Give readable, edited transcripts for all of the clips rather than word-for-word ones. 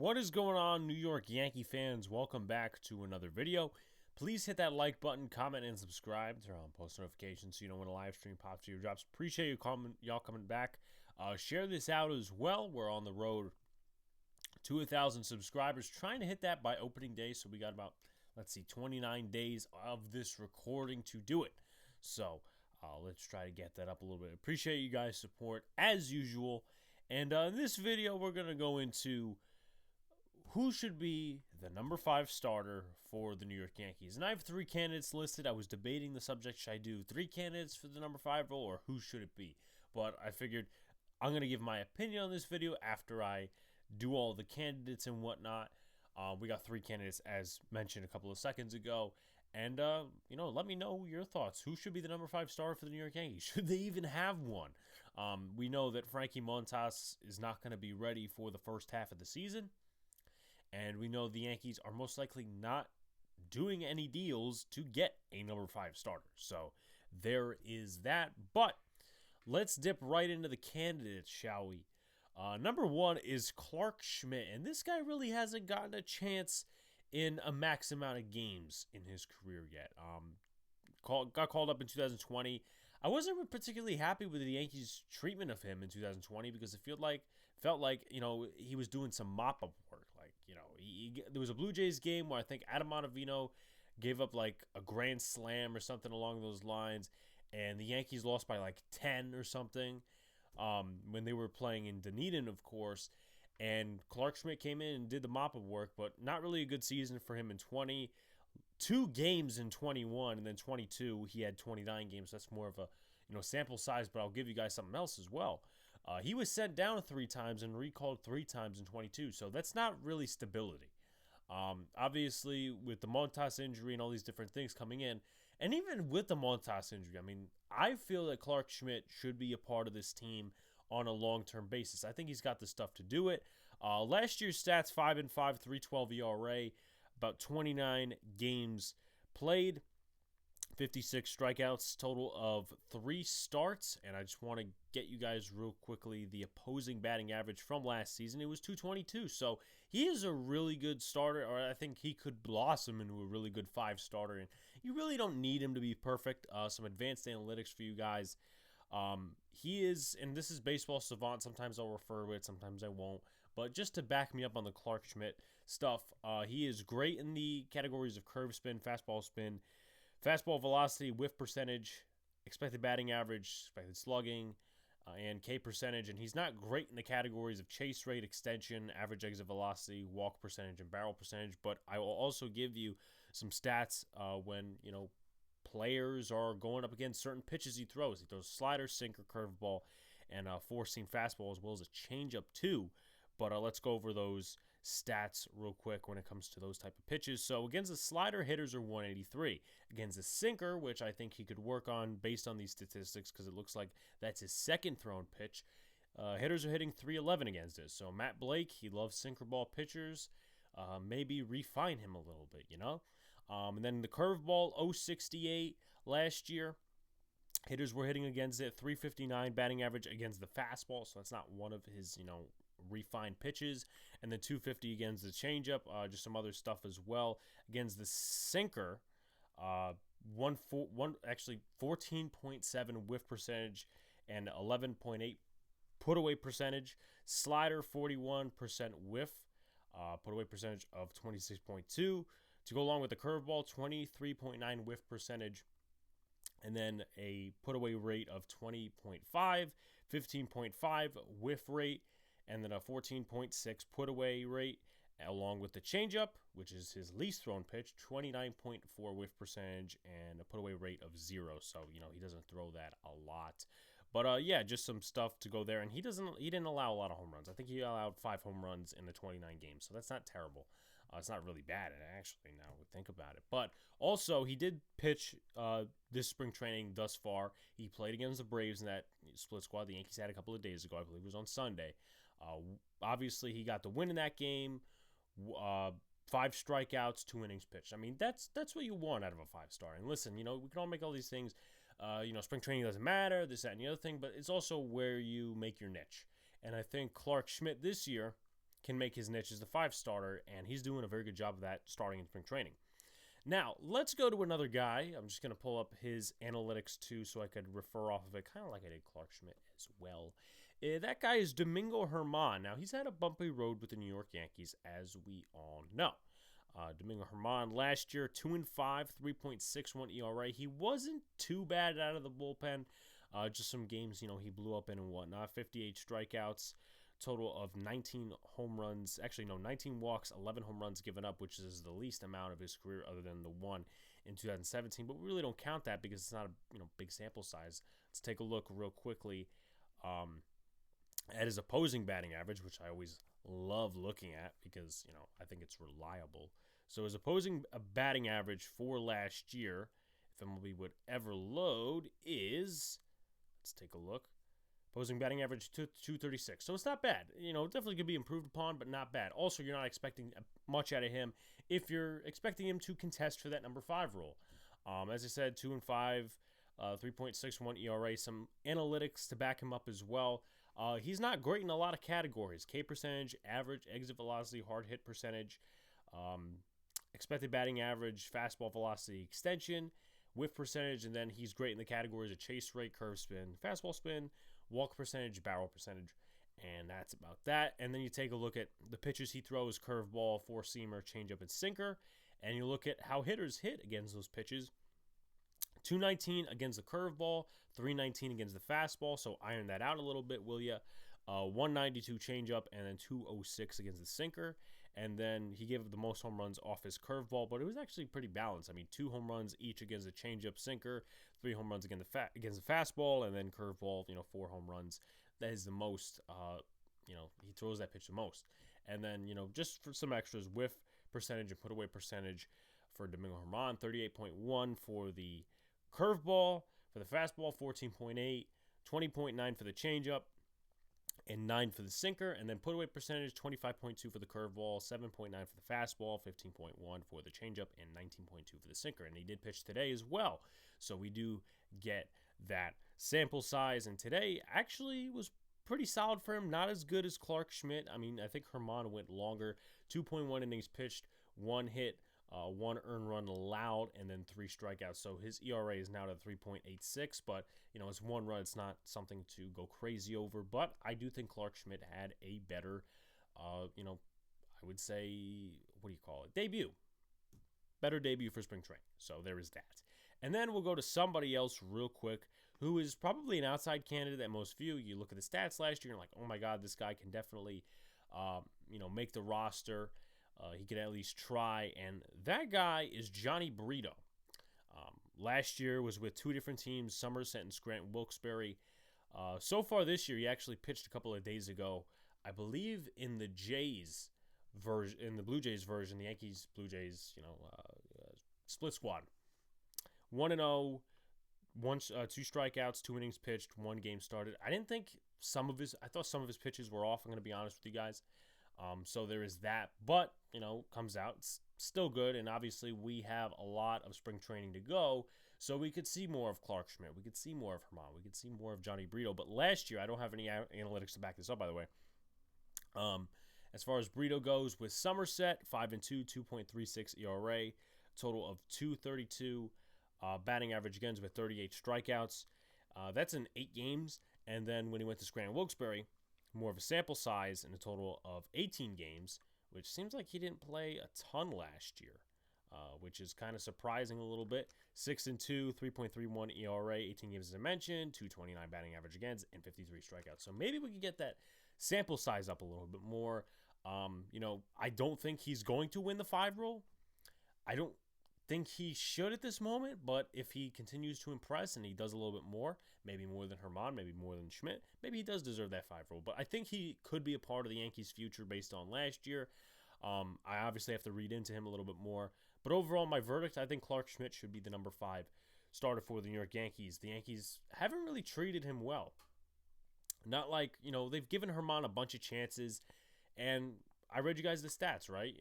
What is going on, New York Yankee fans? Welcome back to another video. Please hit that like button, comment, and subscribe. Turn on post notifications so you know when a live stream pops to your drops. Appreciate y'all coming back. Share this out as well. We're on the road to 1,000 subscribers. Trying to hit that by opening day. So we got about, 29 days of this recording to do it. So let's try to get that up a little bit. Appreciate you guys' support as usual. And in this video, we're going to go into who should be the number 5 starter for the New York Yankees. And I have 3 candidates listed. I was debating the subject. Should I do 3 candidates for the number 5 role, or who should it be? But I figured I'm going to give my opinion on this video after I do all the candidates and whatnot. We got 3 candidates, as mentioned a couple of seconds ago. And, let me know your thoughts. Who should be the number 5 starter for the New York Yankees? Should they even have one? We know that Frankie Montas is not going to be ready for the first half of the season. And we know the Yankees are most likely not doing any deals to get a number 5 starter. So there is that. But let's dip right into the candidates, shall we? Number 1 is Clarke Schmidt. And this guy really hasn't gotten a chance in a max amount of games in his career yet. Got called up in 2020. I wasn't particularly happy with the Yankees' treatment of him in 2020 because it felt like he was doing some mop-up work. There was a Blue Jays game where I think Adam Ottavino gave up like a grand slam or something along those lines, and the Yankees lost by like 10 or something when they were playing in Dunedin, of course. And Clarke Schmidt came in and did the mop-up work, but not really a good season for him in 20. 2 games in 21, and then 22 he had 29 games. That's more of a sample size, but I'll give you guys something else as well. He was sent down 3 times and recalled 3 times in 22, so that's not really stability. Obviously, with the Montas injury and all these different things coming in, and even with the Montas injury, I feel that Clarke Schmidt should be a part of this team on a long-term basis. I think he's got the stuff to do it. Last year's stats, 5-5, 3.12 ERA, about 29 games played, 56 strikeouts, total of 3 starts. And I just want to get you guys real quickly the opposing batting average from last season. It was 222. So he is a really good starter, or I think he could blossom into a really good 5 starter. And you really don't need him to be perfect. Some advanced analytics for you guys. He is, and this is Baseball Savant. Sometimes I'll refer to it, sometimes I won't. But just to back me up on the Clarke Schmidt stuff, he is great in the categories of curve spin, fastball velocity, whiff percentage, expected batting average, expected slugging, and K percentage. And he's not great in the categories of chase rate, extension, average exit velocity, walk percentage, and barrel percentage. But I will also give you some stats when, players are going up against certain pitches he throws. He throws slider, sinker, curveball, and four-seam fastball, as well as a changeup too. But let's go over those stats real quick when it comes to those type of pitches. So against the slider, hitters are 183. Against the sinker, which I think he could work on based on these statistics because it looks like that's his second thrown pitch, hitters are hitting 311 against it. So Matt Blake, he loves sinker ball pitchers. Maybe refine him a little bit, And then the curveball, 068 last year. Hitters were hitting against it, 359 batting average against the fastball. So that's not one of his, refined pitches. And then 250 against the changeup, just some other stuff as well. Against the sinker, 14.7 whiff percentage and 11.8 put away percentage. Slider, 41% whiff. Put away percentage of 26.2. To go along with the curveball, 23.9 whiff percentage. And then a put away rate of 20.5, 15.5 whiff rate, and then a 14.6 put away rate, along with the changeup, which is his least thrown pitch, 29.4 whiff percentage, and a put away rate of 0. So, he doesn't throw that a lot. But just some stuff to go there. And he didn't allow a lot of home runs. I think he allowed 5 home runs in the 29 games. So that's not terrible. It's not really bad, actually, now we think about it. But also, he did pitch this spring training thus far. He played against the Braves in that split squad the Yankees had a couple of days ago. I believe it was on Sunday. Obviously, he got the win in that game. 5 strikeouts, 2 innings pitched. That's what you want out of a 5-star. And listen, we can all make all these things. Spring training doesn't matter, this, that, and the other thing, but it's also where you make your niche. And I think Clarke Schmidt this year can make his niche as the 5 starter, and he's doing a very good job of that starting in spring training. Now, let's go to another guy. I'm just going to pull up his analytics, too, so I could refer off of it, kind of like I did Clark Schmidt as well. That guy is Domingo Germán. Now, he's had a bumpy road with the New York Yankees, as we all know. Domingo Germán last year, 2-5, 3.61 ERA. He wasn't too bad out of the bullpen. Just some games, he blew up in and whatnot. 58 strikeouts, total of 19 home runs. Actually, no, 19 walks, 11 home runs given up, which is the least amount of his career other than the one in 2017. But we really don't count that because it's not a big sample size. Let's take a look real quickly at his opposing batting average, which I always love looking at because, I think it's reliable. So his opposing batting average for last year, if MLB would ever load, is, let's take a look. Opposing batting average 236. So it's not bad. Definitely could be improved upon, but not bad. Also, you're not expecting much out of him if you're expecting him to contest for that number 5 role. As I said, 2-5, 3.61 ERA. Some analytics to back him up as well. He's not great in a lot of categories. K percentage, average, exit velocity, hard hit percentage, expected batting average, fastball velocity extension, whiff percentage, and then he's great in the categories of chase rate, curve spin, fastball spin, walk percentage, barrel percentage, and that's about that. And then you take a look at the pitches he throws: curveball, four-seamer, changeup, and sinker, and you look at how hitters hit against those pitches. 219 against the curveball, 319 against the fastball, so iron that out a little bit, will ya? 192 changeup, and then 206 against the sinker. And then he gave up the most home runs off his curveball, but it was actually pretty balanced. 2 home runs each against the changeup, sinker, 3 home runs against the fastball, and then curveball, 4 home runs. That is the most, he throws that pitch the most. And then, just for some extras, whiff percentage and put away percentage for Domingo Germán, 38.1 for the curveball. For the fastball, 14.8, 20.9 for the changeup, and 9 for the sinker. And then put away percentage, 25.2 for the curveball, 7.9 for the fastball, 15.1 for the changeup, and 19.2 for the sinker. And he did pitch today as well. So we do get that sample size. And today actually was pretty solid for him. Not as good as Clark Schmidt. I think Germán went longer. 2.1 innings pitched, 1 hit, 1 earned run allowed, and then 3 strikeouts. So his ERA is now at 3.86, but, it's 1 run. It's not something to go crazy over, but I do think Clark Schmidt had a better, I would say, debut. Better debut for spring training. So there is that. And then we'll go to somebody else real quick who is probably an outside candidate at most view. You look at the stats last year and like, oh my God, this guy can definitely, make the roster. He could at least try, and that guy is Johnny Brito. Last year was with 2 different teams, Somerset and Scranton Wilkes-Barre. So far this year, he actually pitched a couple of days ago, I believe in the Jays version, in the Blue Jays version, the Yankees, Blue Jays, split squad. 1-0, 2 strikeouts, 2 innings pitched, 1 game started. I thought some of his pitches were off, I'm going to be honest with you guys. So there is that, but, comes out, it's still good, and obviously we have a lot of spring training to go, so we could see more of Clark Schmidt, we could see more of Germán, we could see more of Johnny Brito, but last year, I don't have any analytics to back this up, by the way. As far as Brito goes, with Somerset, 5-2, 2.36 ERA, total of 232, batting average again with 38 strikeouts. That's in 8 games, and then when he went to Scranton Wilkes-Barre, more of a sample size in a total of 18 games, which seems like he didn't play a ton last year, which is kind of surprising a little bit. 6-2, 3.31 ERA, 18 games as I mentioned, 229 batting average against, and 53 strikeouts. So maybe we could get that sample size up a little bit more. I don't think he's going to win the 5 role. I don't think he should at this moment, but if he continues to impress and he does a little bit more, maybe more than Germán, maybe more than Schmidt, maybe he does deserve that 5 role. But I think he could be a part of the Yankees' future based on last year. I obviously have to read into him a little bit more. But overall, my verdict, I think Clark Schmidt should be the number 5 starter for the New York Yankees. The Yankees haven't really treated him well. Not like, they've given Germán a bunch of chances. And I read you guys the stats, right?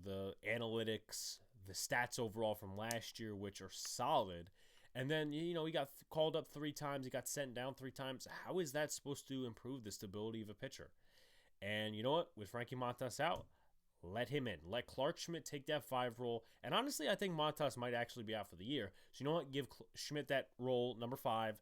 The analytics, the stats overall from last year, which are solid. And then, he got called up 3 times. He got sent down 3 times. How is that supposed to improve the stability of a pitcher? And you know what? With Frankie Montas out, let him in. Let Clark Schmidt take that 5 role. And honestly, I think Montas might actually be out for the year. So you know what? Give Schmidt that role, number 5,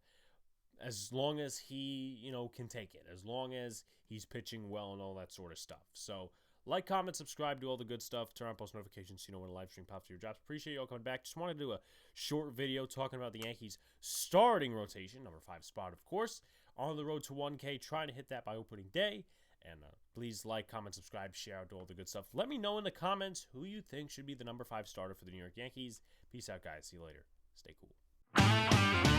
as long as he, can take it. As long as he's pitching well and all that sort of stuff. So like, comment, subscribe, do all the good stuff. Turn on post notifications so you know when a live stream pops to your drops. Appreciate you all coming back. Just wanted to do a short video talking about the Yankees starting rotation, number 5 spot, of course. On the road to 1K, trying to hit that by opening day. And please like, comment, subscribe, share out, do all the good stuff. Let me know in the comments who you think should be the number 5 starter for the New York Yankees. Peace out, guys. See you later. Stay cool.